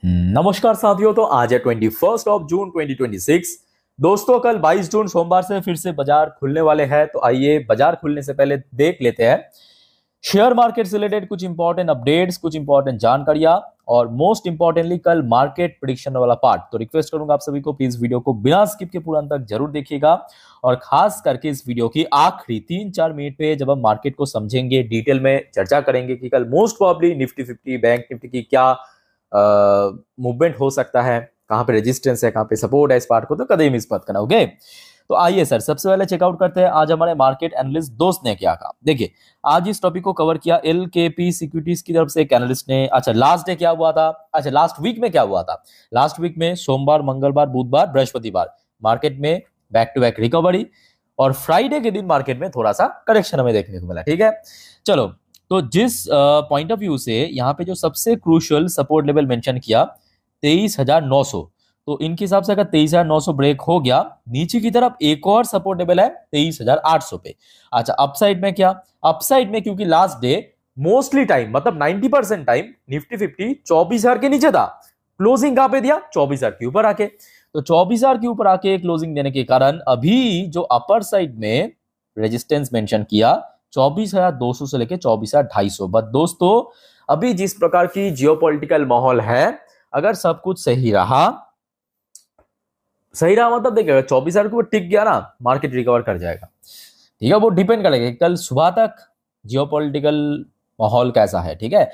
नमस्कार साथियों। तो आज है 21 जून 2026। दोस्तों कल 22 जून सोमवार से फिर से बाजार खुलने वाले हैं। तो आइए बाजार खुलने से पहले देख लेते हैं शेयर मार्केट से रिलेटेड कुछ इंपॉर्टेंट अपडेट्स, कुछ इंपॉर्टेंट जानकारियां और मोस्ट इंपॉर्टेंटली कल मार्केट प्रिडिक्शन वाला पार्ट। तो रिक्वेस्ट करूंगा आप सभी को प्लीज वीडियो को बिना स्किप के पूरा अंत तक जरूर देखिएगा और खास करके इस वीडियो की आखिरी 3-4 मिनट पे जब हम मार्केट को समझेंगे, डिटेल में चर्चा करेंगे कि कल most probably Nifty 50, bank Nifty की क्या मूवमेंट हो सकता है, कहां पे रेजिस्टेंस है, कहां पे सपोर्ट है, इस पार्ट को तो कभी मिस मत करना। ओके, तो आइए सर सबसे पहले चेकआउट करते हैं आज हमारे मार्केट एनालिस्ट दोस्त ने क्या कहा। देखिए आज इस टॉपिक को कवर किया LKP सिक्योरिटीज की तरफ से एक एनालिस्ट ने। अच्छा लास्ट डे क्या हुआ था, अच्छा लास्ट वीक में क्या हुआ था। लास्ट वीक में सोमवार, मंगलवार, बुधवार, बृहस्पतिवार मार्केट में बैक टू बैक रिकवरी और फ्राइडे के दिन मार्केट में थोड़ा सा करेक्शन हमें देखने को मिला। ठीक है, चलो तो जिस पॉइंट ऑफ व्यू से यहाँ पे जो सबसे क्रूशियल सपोर्ट लेवल मेंशन किया 23,900, तो इनके हिसाब से अगर 23,900 ब्रेक हो गया, नीचे की तरफ एक और सपोर्ट लेवल है 23,800 पे। अच्छा अपसाइड में क्या, अपसाइड में क्योंकि लास्ट डे मोस्टली टाइम मतलब 90% टाइम निफ्टी 50 24,000 के नीचे था, क्लोजिंग कहां पे दिया 24,000 के ऊपर आके। तो 24,000 के ऊपर आके क्लोजिंग देने के कारण अभी जो अपर साइड में रेजिस्टेंस मेंशन किया 24,200 से लेके 24,250। बट दोस्तों अभी जिस प्रकार की जियोपॉलिटिकल माहौल है, अगर सब कुछ सही रहा मतलब देखिए 24,000 के ऊपर टिक गया ना, मार्केट रिकवर कर जाएगा। ठीक है, वो डिपेंड करेगा कल सुबह तक जियोपॉलिटिकल माहौल कैसा है। ठीक है,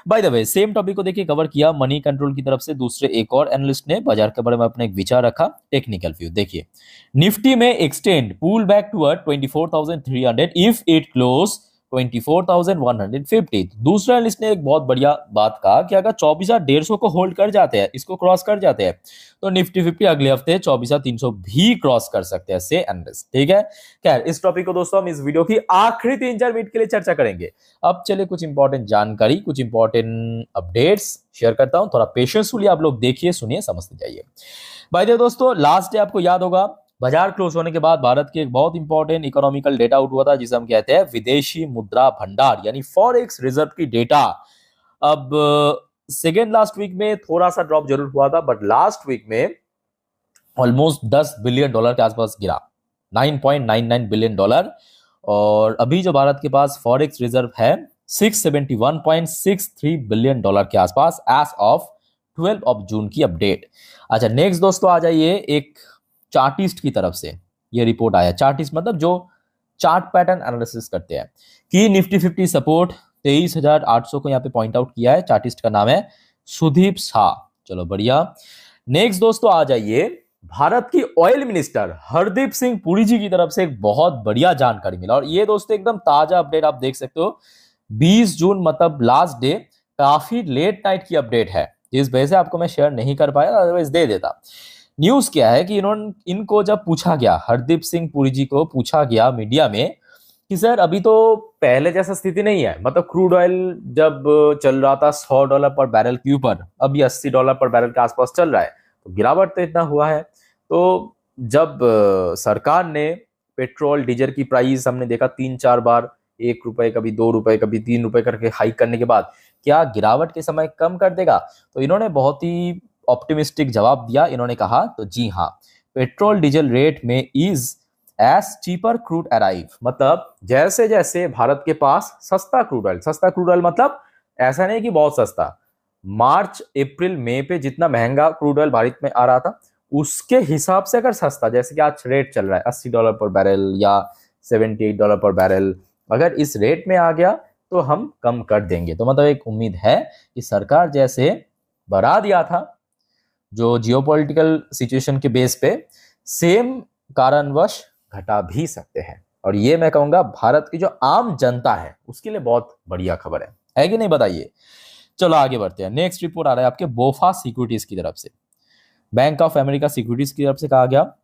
by the way same topic को देखिए कवर किया मनी कंट्रोल की तरफ से दूसरे एक और एनालिस्ट ने बाजार के बारे में अपने एक विचार रखा। टेक्निकल व्यू देखिए, निफ्टी में extend pull back toward 24,300 if it close 24,150। दूसरा एनालिस्ट ने एक बहुत बढ़िया बात कहा कि अगर 24,150 को होल्ड कर जाते हैं, इसको क्रॉस कर जाते हैं, तो निफ्टी 50 अगले हफ्ते 24,300 भी क्रॉस कर सकते हैं से एनालिस्ट। ठीक है, खैर इस टॉपिक को दोस्तों हम इस वीडियो की आखिरी 3-4 मिनट के लिए चर्चा करेंगे। अब चलिए कुछ इंपॉर्टेंट जानकारी, कुछ इंपॉर्टेंट अपडेट्स शेयर करता हूं। थोड़ा पेशेंसफुली आप लोग देखिए, सुनिए, समझते जाइए। बाय द वे दोस्तों लास्ट डे आपको याद होगा बाजार क्लोज होने के बाद भारत के एक बहुत इंपॉर्टेंट इकोनॉमिकल डेटा आउट हुआ था जिसे हम कहते हैं विदेशी मुद्रा भंडार यानी फॉरेक्स रिजर्व की डेटा। अब सेकेंड लास्ट वीक में थोड़ा सा ड्रॉप जरूर हुआ था, बट लास्ट वीक में ऑलमोस्ट $10 बिलियन के आसपास गिरा, $9.99 बिलियन। और अभी जो भारत के पास फॉरेक्स रिजर्व है 671.63 बिलियन डॉलर के आसपास एज ऑफ 12 जून की अपडेट। अच्छा नेक्स्ट दोस्तों आ जाइए एक चार्टिस्ट की तरफ से ये रिपोर्ट आया। चार्टिस्ट मतलब जो चार्ट पैटर्न एनालिसिस करते हैं कि निफ्टी 50 सपोर्ट 23,800 को यहाँ पे पॉइंट आउट किया है। चार्टिस्ट का नाम है सुदीप शाह। चलो बढ़िया। नेक्स्ट दोस्तों आ जाइए भारत की ऑयल मिनिस्टर हरदीप सिंह पुरी जी की तरफ से एक बहुत बढ़िया जानकारी मिला और ये दोस्तों एकदम ताजा अपडेट आप देख सकते हो। 20 जून मतलब लास्ट डे, काफी लेट नाइट की अपडेट है, जिस वजह से आपको मैं शेयर नहीं कर पाया, अदरवाइज दे देता। न्यूज क्या है कि इनको जब पूछा गया, हरदीप सिंह पुरी जी को पूछा गया मीडिया में कि सर अभी तो पहले जैसा स्थिति नहीं है, मतलब क्रूड ऑयल जब चल रहा था $100 पर बैरल के ऊपर, अभी $80 पर बैरल के आसपास चल रहा है, तो गिरावट तो इतना हुआ है। तो जब सरकार ने पेट्रोल डीजल की प्राइस हमने देखा 3-4 बार ₹1, कभी ₹2, कभी ₹3 करके हाइक करने के बाद क्या गिरावट के समय कम कर देगा? तो इन्होंने बहुत ही ऑप्टिमिस्टिक जवाब दिया। इन्होंने कहा तो जी हाँ, पेट्रोल डीजल रेट में is as cheaper crude arrive, मतलब जैसे जैसे भारत के पास सस्ता क्रूड ऑयल मतलब ऐसा नहीं कि बहुत सस्ता, मार्च अप्रैल मई पे जितना महंगा क्रूड ऑयल भारत में आ रहा था उसके हिसाब से अगर सस्ता, जैसे कि आज रेट चल रहा है $80 पर बैरल या $78 पर बैरल, अगर इस रेट में आ गया तो हम कम कर देंगे। तो मतलब एक उम्मीद है कि सरकार जैसे बढ़ा दिया था जो जियोपॉलिटिकल सिचुएशन के बेस पे, सेम कारणवश घटा भी सकते हैं। और ये मैं कहूंगा भारत की जो आम जनता है उसके लिए बहुत बढ़िया खबर है कि नहीं, बताइए। चलो आगे बढ़ते हैं। नेक्स्ट रिपोर्ट आ रहा है आपके बोफा सिक्योरिटीज की तरफ से, बैंक ऑफ अमेरिका सिक्योरिटीज की तरफ से कहा गया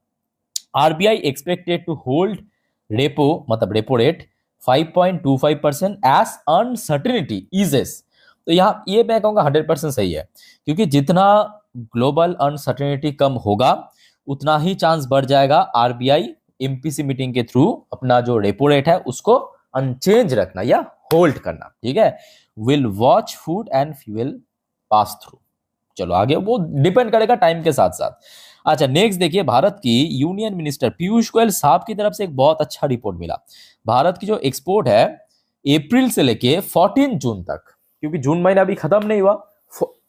RBI expected to hold repo मतलब repo rate 5.25% as uncertainty eases. तो यहाँ ये मैं कहूंगा 100% सही है, क्योंकि जितना ग्लोबल अनसर्टेनिटी कम होगा उतना ही चांस बढ़ जाएगा आरबीआई एमपीसी मीटिंग के थ्रू अपना जो रेपो रेट है उसको अनचेंज रखना या होल्ड करना। ठीक है, will watch food and fuel pass through. चलो आगे वो डिपेंड करेगा टाइम के साथ साथ। अच्छा नेक्स्ट देखिए, भारत की यूनियन मिनिस्टर पीयूष गोयल साहब की तरफ से एक बहुत अच्छा रिपोर्ट मिला। भारत की जो एक्सपोर्ट है अप्रैल से लेके 14 जून तक, क्योंकि जून महीना अभी खत्म नहीं हुआ,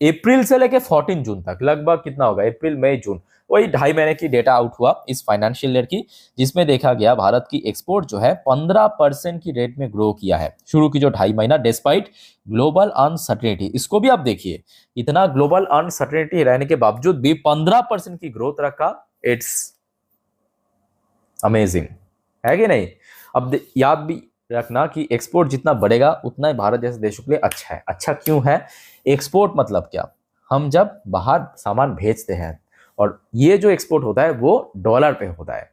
अप्रैल से लेके 14 जून तक लगभग कितना होगा, अप्रैल मई जून, वही 2.5 महीने की डेटा आउट हुआ इस फाइनेंशियल ईयर की, जिसमें देखा गया भारत की एक्सपोर्ट जो है 15% की रेट में ग्रो किया है शुरू की जो 2.5 महीना, डिस्पाइट ग्लोबल अनसर्टेनिटी। इसको भी आप देखिए, इतना ग्लोबल अनसर्टेनिटी रहने के बावजूद भी 15% की ग्रोथ रखा, इट्स अमेजिंग, है कि नहीं। अब याद भी रखना कि एक्सपोर्ट जितना बढ़ेगा उतना ही भारत जैसे देशों के लिए अच्छा है। अच्छा क्यों है? एक्सपोर्ट मतलब क्या, हम जब बाहर सामान भेजते हैं और ये जो एक्सपोर्ट होता है वो डॉलर पे होता है,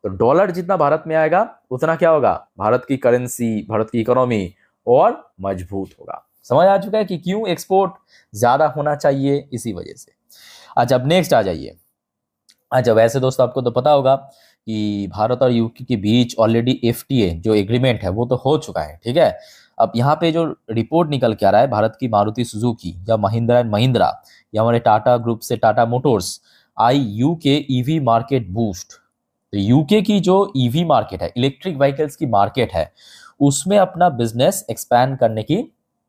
तो डॉलर जितना भारत में आएगा उतना क्या होगा, भारत की करेंसी, भारत की इकोनॉमी और मजबूत होगा। समझ आ चुका है कि क्यों एक्सपोर्ट ज्यादा होना चाहिए, इसी वजह से। अच्छा अब नेक्स्ट आ जाइए। अच्छा वैसे दोस्तों आपको तो पता होगा कि भारत और यूके के बीच ऑलरेडी एफटीए जो एग्रीमेंट है वो तो हो चुका है, ठीक है। अब यहाँ पे जो रिपोर्ट निकल के आ रहा है, भारत की मारुति सुजुकी या महिंद्रा एंड महिंद्रा या हमारे टाटा ग्रुप से टाटा मोटर्स आई यूके ईवी मार्केट बूस्ट। तो यूके की जो ईवी मार्केट है, इलेक्ट्रिक व्हीकल्स की मार्केट है, उसमें अपना बिजनेस एक्सपैंड करने की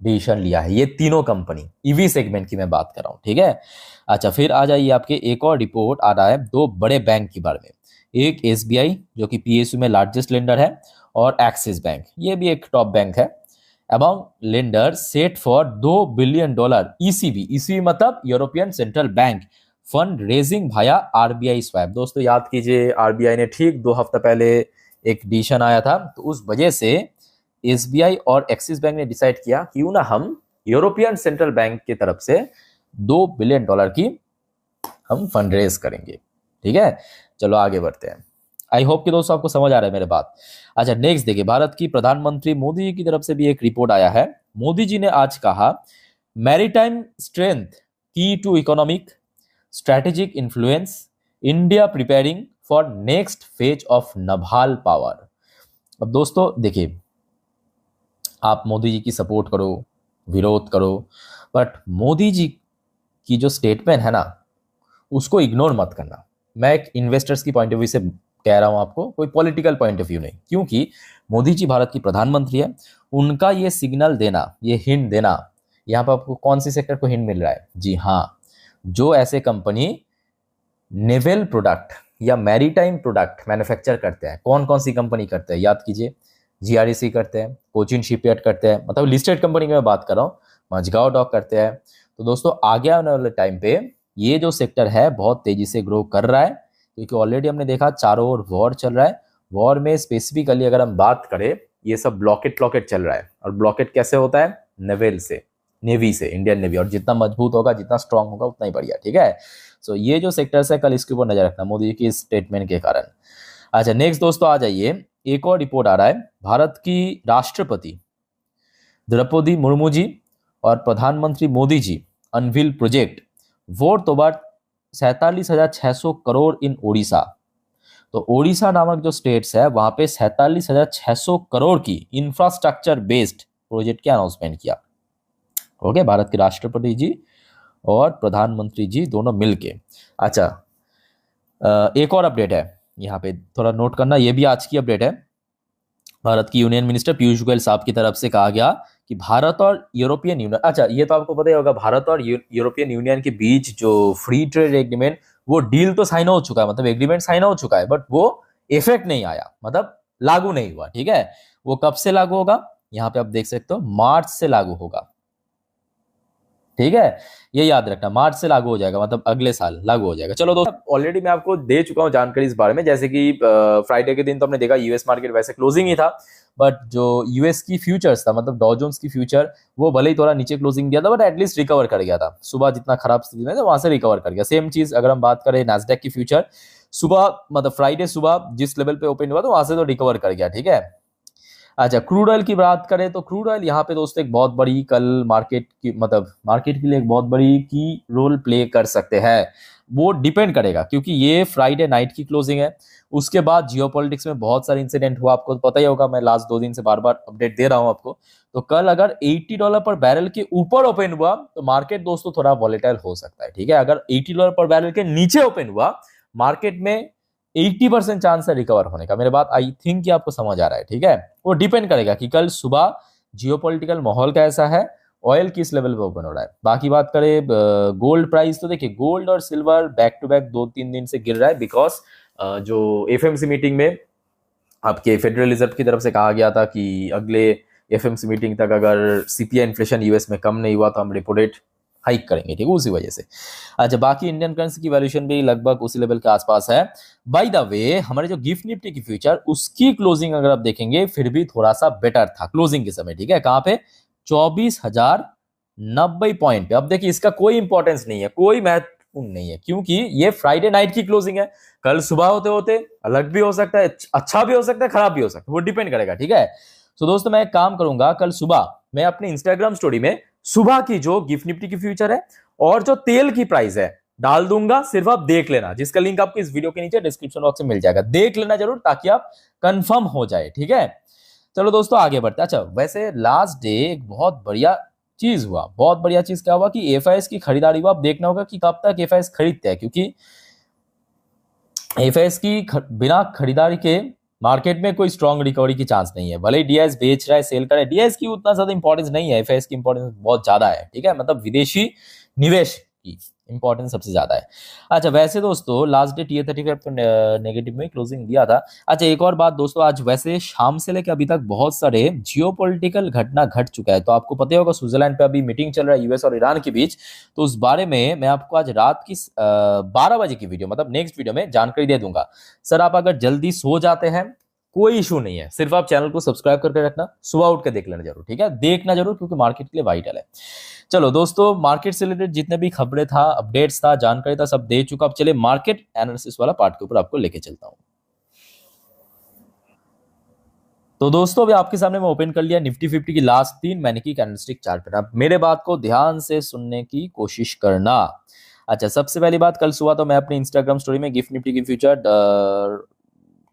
डिसीजन लिया है। ये तीनों कंपनी ईवी सेगमेंट की मैं बात कर रहा हूँ, ठीक है। अच्छा फिर आ जाइए, आपके एक और रिपोर्ट आ रहा है दो बड़े बैंक के बारे में, एक एसबीआई जो कि पीएसयू में लार्जेस्ट लेंडर है, और एक्सिस बैंक, ये भी एक टॉप बैंक है। Amount lender set for $2 billion ECB, ECB मतलब European central bank, fund raising भाया आरबीआई स्वैप। दोस्तों याद कीजिए, आरबीआई ने ठीक 2 हफ्ते पहले एक डिसीजन आया था, तो उस वजह से एसबीआई और एक्सिस बैंक ने डिसाइड किया क्यों ना हम यूरोपियन सेंट्रल बैंक की तरफ से $2 बिलियन की हम फंड रेज करेंगे, ठीक है। चलो आगे बढ़ते हैं। आई होप कि दोस्तों आपको समझ आ रहा है मेरे बात। अच्छा नेक्स्ट देखिए, भारत की प्रधानमंत्री मोदी जी की तरफ से भी एक रिपोर्ट आया है। मोदी जी ने आज कहा, मैरीटाइम स्ट्रेंथ की to economic strategic influence, India preparing for next phase of naval power. अब दोस्तों देखिए, आप मोदी जी की सपोर्ट करो, विरोध करो, बट मोदी जी की जो स्टेटमेंट है ना, उसको इग्नोर मत करना। मैं एक इन्वेस्टर्स की पॉइंट ऑफ व्यू से कह रहा हूं आपको, कोई पॉलिटिकल पॉइंट ऑफ व्यू नहीं, क्योंकि मोदी जी भारत की प्रधानमंत्री है। उनका ये सिग्नल देना, ये हिंट देना, यहाँ पर आपको कौन सी सेक्टर को हिंट मिल रहा है? जी हाँ, जो ऐसे कंपनी नेवल प्रोडक्ट या मैरीटाइम प्रोडक्ट मैन्युफैक्चर करते हैं। कौन कौन सी कंपनी करते हैं? याद कीजिए, जीआरडीसी करते हैं, कोचिन शिपयार्ड करते हैं, मतलब लिस्टेड कंपनी की मैं बात कर रहा हूँ, मझगांव डॉक करते हैं। तो दोस्तों आगे आने वाले टाइम पे ये जो सेक्टर है बहुत तेजी से ग्रो कर रहा है, क्योंकि ऑलरेडी हमने देखा चारों ओर वॉर चल रहा है। वॉर में स्पेसिफिकली अगर हम बात करें, ये सब ब्लॉकेट चल रहा है। और ब्लॉकेट कैसे होता है? नेवल से, नेवी से, इंडियन नेवी। और जितना मजबूत होगा, जितना स्ट्रांग होगा, उतना ही बढ़िया, ठीक है। सो ये जो सेक्टर्स है, कल इसके ऊपर नजर रखना मोदी जी की इस स्टेटमेंट के कारण। अच्छा नेक्स्ट दोस्तों आ जाइए, एक और रिपोर्ट आ रहा है। भारत की राष्ट्रपति द्रौपदी मुर्मू जी और प्रधानमंत्री Modi ji unveil project worth over 47,600 crore in Odisha. तो ओडिशा नामक जो स्टेट्स है, वहां पे 47,600 करोड़ की इंफ्रास्ट्रक्चर बेस्ड प्रोजेक्ट की अनाउंसमेंट किया। ओके, भारत के राष्ट्रपति जी और प्रधानमंत्री जी दोनों मिलके। अच्छा एक और अपडेट है, यहाँ पे थोड़ा नोट करना, ये भी आज की अपडेट है। भारत की यूनियन मिनिस्टर पीयूष गोयल साहब की तरफ से कहा गया कि भारत और यूरोपियन यूनियन, अच्छा ये तो आपको पता ही होगा, भारत और यूरोपियन यूनियन के बीच जो फ्री ट्रेड एग्रीमेंट, वो डील तो साइन हो चुका है, मतलब एग्रीमेंट साइन हो चुका है, बट वो इफेक्ट नहीं आया, मतलब लागू नहीं हुआ, ठीक है। वो कब से लागू होगा? यहाँ पे आप देख सकते हो, मार्च से लागू होगा, ठीक है। ये याद रखना, मार्च से लागू हो जाएगा, मतलब अगले साल लागू हो जाएगा। चलो दोस्तों, ऑलरेडी मैं आपको दे चुका हूं जानकारी इस बारे में, जैसे कि फ्राइडे के दिन तो हमने देखा यूएस मार्केट वैसे क्लोजिंग ही था, बट जो यूएस की फ्यूचर्स था, मतलब डॉ जोन्स की फ्यूचर, वो भले ही थोड़ा नीचे क्लोजिंग दिया था, बट एटलीस्ट रिकवर कर गया था। सुबह जितना खराब स्थिति में था, वहां से रिकवर कर गया। सेम चीज अगर हम बात करें नैस्डैक की फ्यूचर, सुबह मतलब फ्राइडे सुबह जिस लेवल पे ओपन हुआ था, वहां से तो रिकवर कर गया, ठीक है। अच्छा क्रूड ऑयल की बात करें तो क्रूड ऑयल यहाँ पे दोस्तों एक बहुत बड़ी कल मार्केट की, मतलब मार्केट के लिए एक बहुत बड़ी की रोल प्ले कर सकते हैं। वो डिपेंड करेगा, क्योंकि ये फ्राइडे नाइट की क्लोजिंग है। उसके बाद जियोपॉलिटिक्स में बहुत सारे इंसिडेंट हुआ, आपको पता ही होगा, मैं लास्ट 2 दिन से बार बार अपडेट दे रहा हूं आपको। तो कल अगर $80 पर बैरल के ऊपर ओपन हुआ तो मार्केट दोस्तों थोड़ा वॉलेटाइल हो सकता है, ठीक है। अगर $80 पर बैरल के नीचे ओपन हुआ, मार्केट में 80% चांस है रिकवर होने का। मेरे बात आई थिंक कि आपको समझ आ रहा है, ठीक है। वो डिपेंड करेगा कि कल सुबह जियोपॉलिटिकल माहौल कैसा है, ऑयल किस लेवल पे ओपन हो रहा है। बाकी बात करें गोल्ड प्राइस, तो देखिए गोल्ड और सिल्वर बैक टू बैक 2-3 दिन से गिर रहा है, बिकॉज जो एफएमसी मीटिंग में आपके फेडरल रिजर्व की तरफ से कहा गया था कि अगले एफएमसी मीटिंग तक अगर सीपीआई इन्फ्लेशन यूएस में कम नहीं हुआ तो हम रेपो रेट हाइक करेंगे, ठीक है, उसी वजह से। अच्छा, बाकी इंडियन करेंसी की वैल्यूएशन भी लगभग उसी लेवल के आसपास है। बाय द वे, हमारे जो गिफ्ट निफ्टी की फ्यूचर, उसकी क्लोजिंग अगर आप देखेंगे फिर भी थोड़ा सा बेटर था क्लोजिंग के समय, ठीक है। कहां पे? 24,090 पॉइंट पे। अब देखिए इसका कोई इंपॉर्टेंस नहीं है, कोई महत्वपूर्ण नहीं है, क्योंकि ये फ्राइडे नाइट की क्लोजिंग है। कल सुबह होते होते अलग भी हो सकता है, अच्छा भी हो सकता है, खराब भी हो सकता है, वो डिपेंड करेगा, ठीक है। तो दोस्तों मैं एक काम करूंगा, कल सुबह मैं अपने इंस्टाग्राम स्टोरी में सुबह की जो गिफ्ट निफ्टी की फ्यूचर है और जो तेल की प्राइस है डाल दूंगा, सिर्फ आप देख लेना, जिसका लिंक आपको इस वीडियो के नीचे डिस्क्रिप्शन बॉक्स में मिल जाएगा। देख लेना जरूर, ताकि आप कंफर्म हो जाए, ठीक है। चलो दोस्तों आगे बढ़ते हैं। अच्छा, वैसे लास्ट डे एक बहुत बढ़िया चीज हुआ, बहुत बढ़िया चीज क्या हुआ कि एफआईएस की खरीदारी हुआ। आप देखना होगा कि कब तक एफआईएस खरीदते हैं, क्योंकि एफआईएस की बिना खरीदारी के मार्केट में कोई स्ट्रॉन्ग रिकवरी की चांस नहीं है। भले ही डीआईएस बेच रहा है, सेल कर रहा है, डीआईएस की उतना ज्यादा इंपॉर्टेंस नहीं है, एफआईएस की इंपॉर्टेंस बहुत ज्यादा है, ठीक है। मतलब विदेशी निवेश की इंपॉर्टेंस सबसे ज्यादा है। अच्छा, वैसे दोस्तों लास्ट डे टीए35 तो नेगेटिव में क्लोजिंग दिया था। अच्छा, एक और बात दोस्तों, आज वैसे शाम से लेकर अभी तक बहुत सारे जियोपॉलिटिकल घटना घट चुका है। तो आपको पता ही होगा स्विट्जरलैंड पे अभी मीटिंग चल रहा है यूएस और ईरान के बीच। तो उस बारे में मैं आपको आज रात की 12 बजे की वीडियो, मतलब नेक्स्ट वीडियो में जानकारी दे दूंगा। सर आप अगर जल्दी सो जाते हैं कोई इशू नहीं है, सिर्फ आप चैनल को सब्सक्राइब करके रखना, सुबह उठ के देख लेना जरूर, ठीक है, देखना जरूर, क्योंकि मार्केट के लिए वाइटल है। चलो दोस्तों, मार्केट से रिलेटेड जितने भी खबरें था, अपडेट्स था, जानकारी था, सब दे चुका। अब चलिए मार्केट एनालिसिस वाला पार्ट के ऊपर आपको लेके चलता हूं। तो दोस्तों अभी आपके सामने मैं ओपन कर लिया निफ्टी 50 की लास्ट 3 महीने की कैंडलस्टिक चार्ट पर। अब मेरे बात को ध्यान से सुनने की कोशिश करना। अच्छा, सबसे पहली बात, कल सुबह तो मैं अपनी इंस्टाग्राम स्टोरी में गिफ्ट निफ्टी की फ्यूचर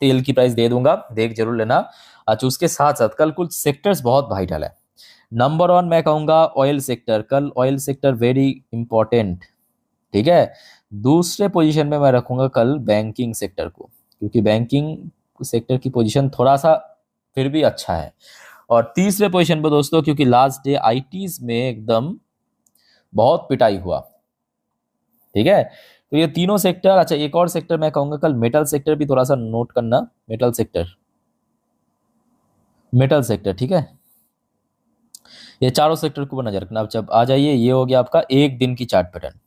तेल की प्राइस दे दूंगा, देख जरूर लेना। अच्छा, उसके साथ साथ कल कुछ सेक्टर्स बहुत वाइटल है। नंबर 1 मैं कहूंगा ऑयल सेक्टर, कल ऑयल सेक्टर वेरी इंपॉर्टेंट, ठीक है। दूसरे पोजीशन में मैं रखूंगा कल बैंकिंग सेक्टर को, क्योंकि बैंकिंग सेक्टर की पोजीशन थोड़ा सा फिर भी अच्छा है। और तीसरे पोजीशन पे दोस्तों, क्योंकि लास्ट डे आईटीज में एकदम बहुत पिटाई हुआ, ठीक है। तो ये तीनों सेक्टर। अच्छा, एक और सेक्टर मैं कहूंगा कल मेटल सेक्टर भी थोड़ा सा नोट करना, मेटल सेक्टर, मेटल सेक्टर, ठीक है। ये चारों सेक्टर को नजर रखना। अब जब आ जाइए, ये हो गया आपका एक दिन की चार्ट पैटर्न,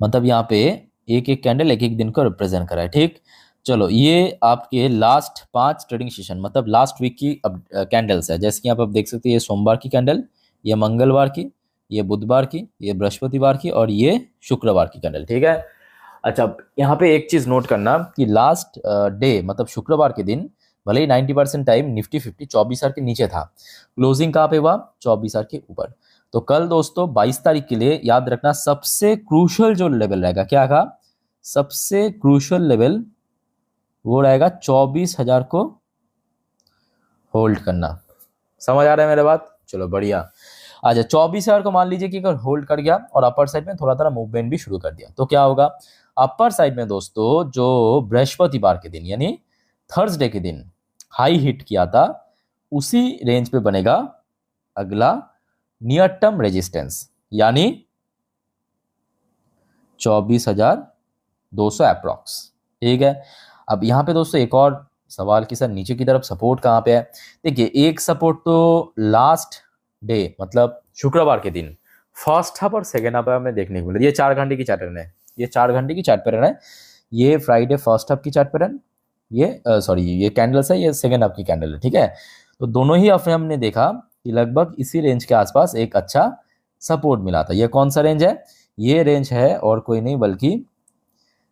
मतलब यहाँ पे एक एक कैंडल एक एक दिन को रिप्रेजेंट करा है, ठीक। चलो, ये आपके लास्ट 5 ट्रेडिंग सेशन, मतलब लास्ट वीक की अब कैंडल्स है। जैसे कि आप देख सकते हैं, ये सोमवार की कैंडल, ये मंगलवार की, ये बुधवार की, ये बृहस्पतिवार की और ये शुक्रवार की कैंडल, ठीक है। अच्छा, यहाँ पे एक चीज नोट करना कि लास्ट डे मतलब शुक्रवार के दिन भले ही 90% टाइम निफ्टी 50 24,000 के नीचे था, क्लोजिंग कहाँ पे हुआ? 24,000 के ऊपर। तो कल दोस्तों 22 तारीख के लिए याद रखना, सबसे क्रूशल जो लेवल रहेगा, क्या कहा? सबसे क्रूशल लेवल वो रहेगा 24,000 को होल्ड करना। समझ आ रहा है मेरे बात? चलो बढ़िया। अच्छा, 24,000 को मान लीजिए कि अगर होल्ड कर गया और अपर साइड में थोड़ा थोड़ा मूवमेंट भी शुरू कर दिया, तो क्या होगा? अपर साइड में दोस्तों जो बृहस्पतिवार के दिन यानी थर्सडे के दिन हाई हिट किया था, उसी रेंज पे बनेगा अगला नियर टर्म रेजिस्टेंस, यानी 24,200 अप्रॉक्स, ठीक है। अब यहाँ पे दोस्तों एक और सवाल कि सर नीचे की तरफ सपोर्ट कहाँ पे है? देखिए, एक सपोर्ट तो लास्ट डे मतलब शुक्रवार के दिन फर्स्ट हाफ और सेकेंड हाफ में देखने को मिला। ये 4 घंटे की चार्ट पैटर्न है, ये 4 घंटे की चार्ट पैटर्न है। ये फ्राइडे फर्स्ट हाफ की चार्ट पैटर्न, ये सॉरी ये कैंडल्स है, ये सेकेंड हाफ की कैंडल है, ठीक है। तो दोनों ही हाफ में हमने देखा कि लगभग इसी रेंज के आसपास एक अच्छा सपोर्ट मिला था। ये कौन सा रेंज है? ये रेंज है और कोई नहीं बल्कि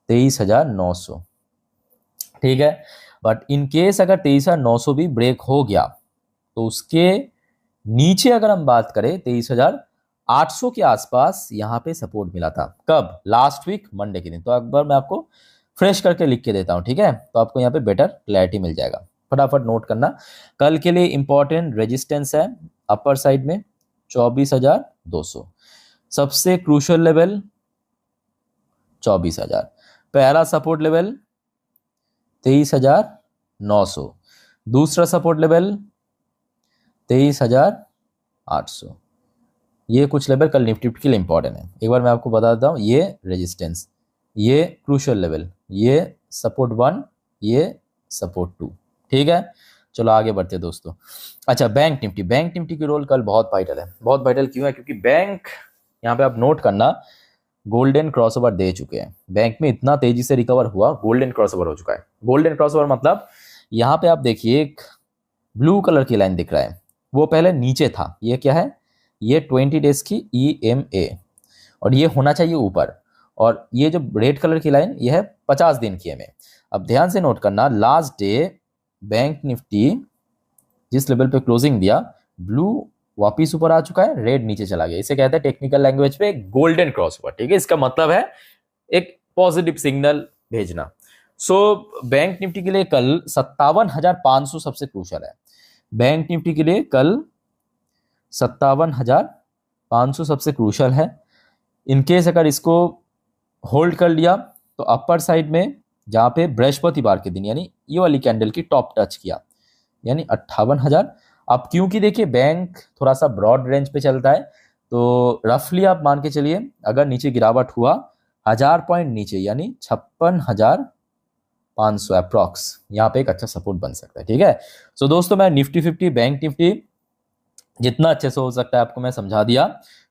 23,900, ठीक है। बट इन केस अगर 23,900 भी ब्रेक हो गया तो उसके नीचे अगर हम बात करें 800 के आसपास यहाँ पे सपोर्ट मिला था। कब? लास्ट वीक मंडे के दिन। तो एक बार मैं आपको फ्रेश करके लिख के देता हूँ, ठीक है, तो आपको यहाँ पे बेटर क्लैरिटी मिल जाएगा। फटाफट नोट करना। कल के लिए इंपॉर्टेंट रेजिस्टेंस है अपर साइड में 24,200, सबसे क्रूशियल लेवल 24,000, पहला सपोर्ट लेवल 23,900, दूसरा सपोर्ट लेवल 23,800। ये कुछ लेवल कल निफ्टी के लिए इंपॉर्टेंट है। एक बार मैं आपको बता देता हूँ, ये रेजिस्टेंस, ये क्रूशियल लेवल, ये सपोर्ट 1, ये सपोर्ट 2, ठीक है। चलो आगे बढ़ते हैं दोस्तों। अच्छा, बैंक निफ्टी। बैंक निफ्टी की रोल कल बहुत वाइटल है। बहुत वाइटल क्यों है? क्योंकि बैंक, यहाँ पे आप नोट करना, गोल्डन क्रॉसओवर दे चुके हैं। बैंक में इतना तेजी से रिकवर हुआ, गोल्डन क्रॉसओवर हो चुका है। गोल्डन क्रॉसओवर मतलब यहाँ पे आप देखिए एक ब्लू कलर की लाइन दिख रहा है, वो पहले नीचे था। ये क्या है? ये 20 डेज की EMA, और ये होना चाहिए ऊपर। और ये जो रेड कलर की लाइन, ये है 50 दिन की EMA। अब ध्यान से नोट करना, लास्ट डे बैंक निफ्टी जिस लेवल पे क्लोजिंग दिया, ब्लू वापिस ऊपर आ चुका है, रेड नीचे चला गया। इसे कहते हैं टेक्निकल लैंग्वेज पे गोल्डन क्रॉसओवर, ठीक है। इसका मतलब है एक पॉजिटिव सिग्नल भेजना। सो बैंक निफ्टी के लिए कल 57,500 सबसे क्रूशियल है। बैंक निफ्टी के लिए कल 57,500 सबसे क्रूशियल है। इनकेस अगर इसको होल्ड कर लिया तो अपर साइड में, जहां पे बृहस्पतिवार के दिन यानी ये वाली कैंडल की टॉप टच किया, यानी 58,000। अब क्योंकि देखिए बैंक थोड़ा सा ब्रॉड रेंज पे चलता है, तो रफली आप मान के चलिए अगर नीचे गिरावट हुआ 1000 पॉइंट नीचे, यानी 56,500 अप्रॉक्स, यहाँ पे एक अच्छा सपोर्ट बन सकता है, ठीक है। सो दोस्तों, मैं निफ्टी 50, बैंक निफ्टी जितना अच्छे से हो सकता है आपको मैं समझा दिया।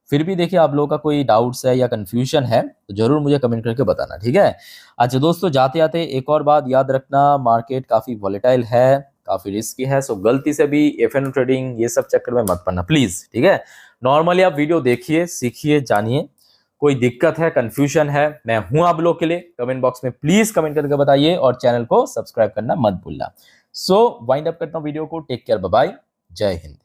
फिर भी देखिए आप लोगों का कोई डाउट्स है या कंफ्यूजन है तो जरूर मुझे कमेंट करके बताना, ठीक है। अच्छा दोस्तों, जाते जाते एक और बात याद रखना, मार्केट काफी वॉलेटाइल है, काफी रिस्की है। सो गलती से भी FNO ट्रेडिंग ये सब चक्कर में मत पड़ना प्लीज, ठीक है। नॉर्मली आप वीडियो देखिए, सीखिए, जानिए। कोई दिक्कत है, कंफ्यूजन है, मैं हूं आप लोग के लिए। कमेंट बॉक्स में प्लीज कमेंट करके बताइए और चैनल को सब्सक्राइब करना मत भूलना। सो वाइंड अप करता हूं वीडियो को। टेक केयर, बाय बाय, जय हिंद।